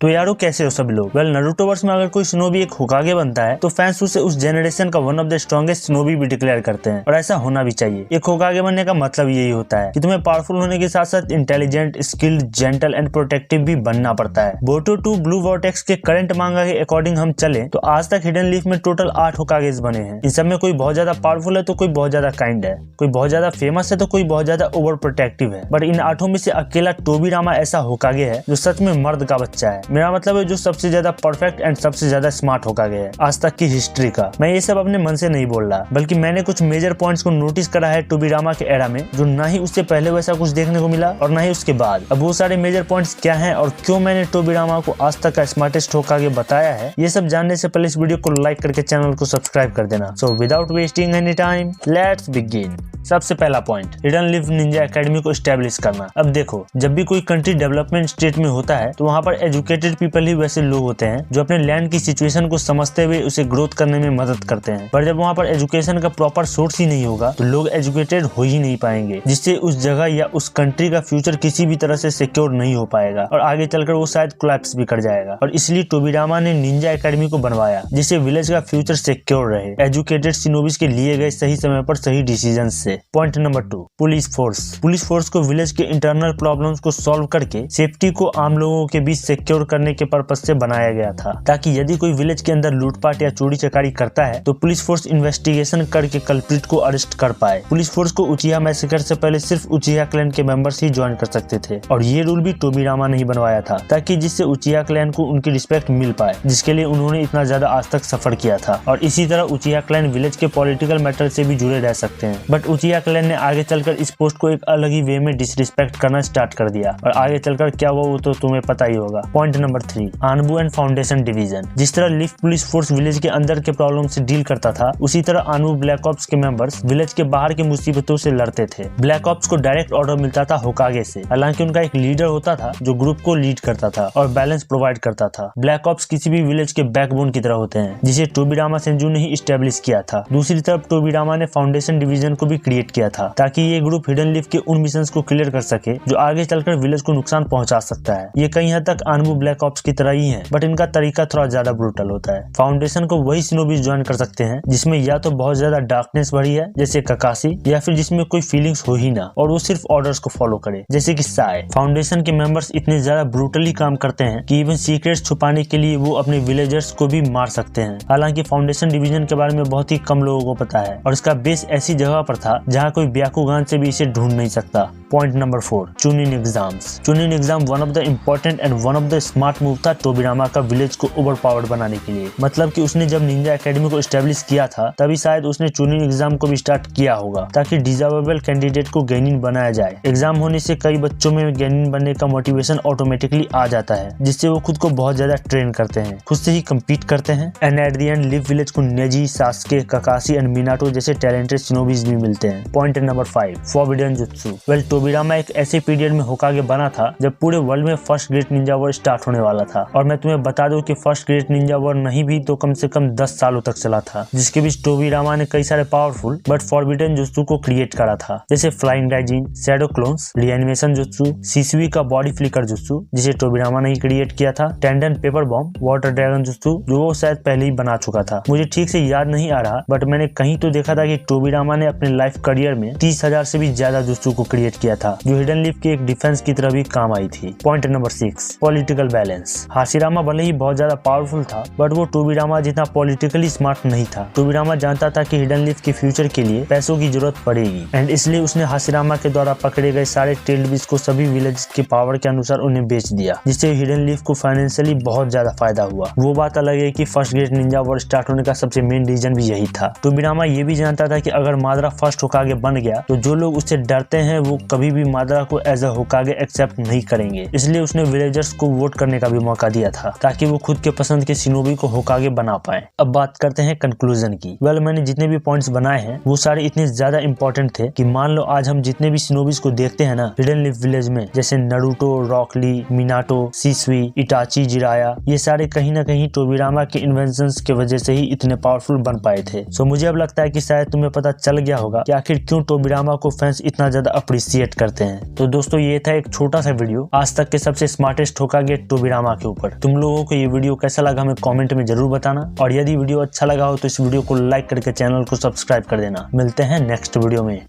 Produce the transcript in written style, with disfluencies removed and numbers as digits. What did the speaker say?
तो यारो कैसे हो सब लोग। वेल नारुतोवर्स में अगर कोई शिनोबी एक होकागे बनता है तो फैंस उसे उस जनरेशन का one of the strongest shinobi भी डिक्लेयर करते हैं और ऐसा होना भी चाहिए। एक होकागे बनने का मतलब यही होता है कि तुम्हें पावरफुल होने के साथ साथ intelligent, skilled, gentle and protective भी बनना पड़ता है। बोरुतो 2 ब्लू वॉर्टेक्स के करंट मांगा के अकॉर्डिंग हम चले तो आज तक हिडन लीफ में टोटल 8 होकागेस बने हैं। इन सब में कोई बहुत ज्यादा पावरफुल है तो कोई बहुत ज्यादा काइंड है, कोई बहुत ज्यादा फेमस है तो कोई बहुत ज्यादा ओवर प्रोटेक्टिव है। बट इन 8 में से अकेला टोबिरामा ऐसा होकागे है जो सच में मर्द का बच्चा है। मेरा मतलब है जो सबसे ज्यादा परफेक्ट एंड सबसे ज्यादा स्मार्ट होकागे है आज तक की हिस्ट्री का। मैं ये सब अपने मन से नहीं बोल रहा, बल्कि मैंने कुछ मेजर पॉइंट्स को नोटिस करा है टोबिरामा के एरा में, जो ना ही उससे पहले वैसा कुछ देखने को मिला और ना ही उसके बाद। अब वो सारे मेजर पॉइंट्स क्या हैं और क्यों मैंने टोबिरामा को आज तक का स्मार्टेस्ट होकागे बताया है, ये सब जानने से पहले इस वीडियो को लाइक करके चैनल को सब्सक्राइब कर देना। So without wasting any time let's begin. सबसे पहला point, hidden leaf Ninja academy को एस्टेब्लिश करना। अब देखो, जब भी कोई कंट्री डेवलपमेंट स्टेट में होता है तो वहाँ पर एजुकेटेड पीपल ही वैसे लोग होते हैं जो अपने लैंड की सिचुएशन को समझते हुए उसे ग्रोथ करने में मदद करते हैं। पर जब वहाँ पर एजुकेशन का प्रॉपर सोर्स ही नहीं होगा तो लोग एजुकेटेड हो ही नहीं पाएंगे, जिससे उस जगह या उस कंट्री का फ्यूचर किसी भी तरह से सिक्योर नहीं हो पाएगा और आगे चलकर वो शायद कोलैप्स भी कर जाएगा। और इसलिए टोबिरामा ने निंजा एकेडमी को बनवाया जिससे विलेज का फ्यूचर सिक्योर रहे, एजुकेटेड शिनोबीज के लिए गए सही समय पर सही डिसीजन से। Point number 2, police force. Police force को विलेज के इंटरनल प्रॉब्लम्स को सॉल्व करके सेफ्टी को आम लोगों के बीच सिक्योर करने के पर्पस से बनाया गया था, ताकि यदि कोई विलेज के अंदर लूटपाट या चोरी चकारी करता है तो पुलिस फोर्स इन्वेस्टिगेशन करके कल्प्रिट को अरेस्ट कर पाए। पुलिस फोर्स को उचिहा मैसेकर से पहले सिर्फ उचिहा क्लैन के मेंबर्स ही ज्वाइन कर सकते थे और ये रूल भी टोबिरामा ने ही बनवाया था, ताकि जिससे उचिहा क्लैन को उनकी रिस्पेक्ट मिल पाए, जिसके लिए उन्होंने इतना ज्यादा आज तक सफर किया था। और इसी तरह उचिहा क्लैन विलेज के पॉलिटिकल मैटर से भी जुड़े रह सकते हैं। बट उचिहा क्लैन ने आगे चलकर इस पोस्ट को एक अलग ही वे में डिसरिस्पेक्ट करना स्टार्ट कर दिया और आगे चलकर क्या हुआ वो तो तुम्हें पता ही होगा। Point number 3, Anbu and foundation division. जिस तरह लीफ पुलिस फोर्स विलेज के अंदर के प्रॉब्लम से डील करता था, उसी तरह आनबू ब्लैक ऑप्स के मेंबर्स विलेज के बाहर की मुसीबतों से लड़ते थे। ब्लैक ऑप्स को डायरेक्ट ऑर्डर मिलता था होकागे से, हालांकि उनका एक लीडर होता था जो ग्रुप को लीड करता था और बैलेंस प्रोवाइड करता था। ब्लैक ऑप्स किसी भी विलेज के बैकबोन की तरह होते हैं, जिसे टोबिरामा सेंजू ने ही स्टैब्लिश किया था। दूसरी तरफ टोबिरामा ने फाउंडेशन डिवीजन को भी क्रिएट किया था, ताकि ये ग्रुप हिडन लीफ के उन मिशंस को क्लियर कर सके जो आगे चलकर विलेज को नुकसान पहुंचा सकता है। ये कई हद तक आनबू ब्लैक ऑप्स की तरह ही है, बट इनका तरीका थोड़ा ज्यादा ब्रूटल होता है। फाउंडेशन को वही शिनोबीज ज्वाइन कर सकते हैं जिसमें या तो बहुत ज्यादा डार्कनेस भरी है जैसे ककाशी, या फिर जिसमें कोई फीलिंग्स हो ही ना और वो सिर्फ ऑर्डर्स को फॉलो करे जैसे कि साय। फाउंडेशन के मेंबर्स इतने ज्यादा ब्रूटली काम करते हैं कि इवन सीक्रेट्स छुपाने के लिए वो अपने विलेजर्स को भी मार सकते हैं। हालांकि फाउंडेशन डिवीजन के बारे में बहुत ही कम लोगों को पता है और इसका बेस ऐसी जगह पर था जहाँ कोई ब्याकुगान से भी इसे ढूंढ नहीं सकता। Point number 4, chunin exams. Chunin exam one of the important and one of the smart move था टोबिरामा का विलेज को ओवर पावर्ड बनाने के लिए। मतलब कि उसने जब निंजा एकेडमी को एस्टेब्लिश किया था तभी शायद उसने चुनिन एग्जाम को भी स्टार्ट किया होगा, ताकि डिजर्वेबल कैंडिडेट को गेनिन बनाया जाए। एग्जाम होने से कई बच्चों में गेनिन बनने का मोटिवेशन ऑटोमेटिकली आ जाता है, जिससे वो खुद को बहुत ज्यादा ट्रेन करते हैं, खुद से ही कम्पीट करते हैं and at the end leaf village को Neji, Sasuke, Kakashi and Minato जैसे टैलेंटेड शिनोबीज भी मिलते हैं। Point number 5, forbidden jutsu. Well Tobirama एक ऐसे पीरियड में होकागे बना था जब पूरे वर्ल्ड में first great Ninja war start होने वाला था, और मैं तुम्हें बता दूं कि फर्स्ट ग्रेट निंजा वॉर नहीं भी तो कम से कम 10 सालों तक चला था, जिसके बीच टोबिरामा ने कई सारे पावरफुल बट फॉरबिडन जुत्सु को क्रिएट करा था, जैसे flying डाइजिन, shadow clones, रिएनिमेशन jutsu, Sissu का बॉडी फ्लिकर जुत्सु जिसे टोबिरामा ने ही क्रिएट किया था, tendon paper bomb, water dragon jutsu जो वो शायद पहले ही बना चुका था। मुझे ठीक से याद नहीं आ रहा, बट मैंने कहीं तो देखा था कि टोबिरामा ने अपने लाइफ करियर में 30,000 से भी ज्यादा जुत्सु को क्रिएट किया था, जो हिडन लीफ के एक डिफेंस की तरह भी काम आई थी। Point number 6, political balance. Hashirama भले ही बहुत ज्यादा पावरफुल था, बट वो टोबिरामा जितना पॉलिटिकली स्मार्ट नहीं था। टोबिरामा जानता था कि हिडन लीफ के फ्यूचर के लिए पैसों की जरूरत पड़ेगी एंड इसलिए उसने हाशिरामा के द्वारा पकड़े गए सारे टेल्ड बीज को सभी विलेज के पावर के अनुसार उन्हें बेच दिया, जिससे हिडन लीफ को फाइनेंशियली बहुत ज्यादा फायदा हुआ। वो बात अलग है कि first great Ninja war start होने का सबसे मेन रीजन भी यही था। टोबिरामा ये भी जानता था कि अगर मादरा फर्स्ट होकागे बन गया तो जो लोग उससे डरते हैं वो कभी भी मादरा को एज अ होकागे एक्सेप्ट नहीं करेंगे, इसलिए उसने विलेजर्स को वोट करने का भी मौका दिया था ताकि वो खुद के पसंद के शिनोबी को होकागे बना पाए। अब बात करते हैं कंक्लूजन की। वेल मैंने जितने भी पॉइंट्स बनाए हैं वो सारे इतने ज्यादा इंपॉर्टेंट थे कि मान लो आज हम जितने भी शिनोबीज को देखते हैं ना हिडन लीफ विलेज में, जैसे नारुतो, रॉक ली, मिनाटो, सिसुई, इटाची, जिराया, ये सारे कहीं ना कहीं टोबिरामा के इन्वेंशंस के वजह से ही इतने पावरफुल बन पाए थे। सो मुझे अब लगता है कि शायद तुम्हें पता चल गया होगा कि आखिर क्यों टोबिरामा को फैंस इतना ज्यादा अप्रिशिएट करते हैं। तो दोस्तों ये था एक छोटा सा वीडियो आज तक के सबसे स्मार्टेस्ट होकागे टोबिरामा के ऊपर। तुम लोगों को ये वीडियो कैसा लगा हमें कमेंट में जरूर बताना, और यदि वीडियो अच्छा लगा हो तो इस वीडियो को लाइक करके चैनल को सब्सक्राइब कर देना। मिलते हैं नेक्स्ट वीडियो में।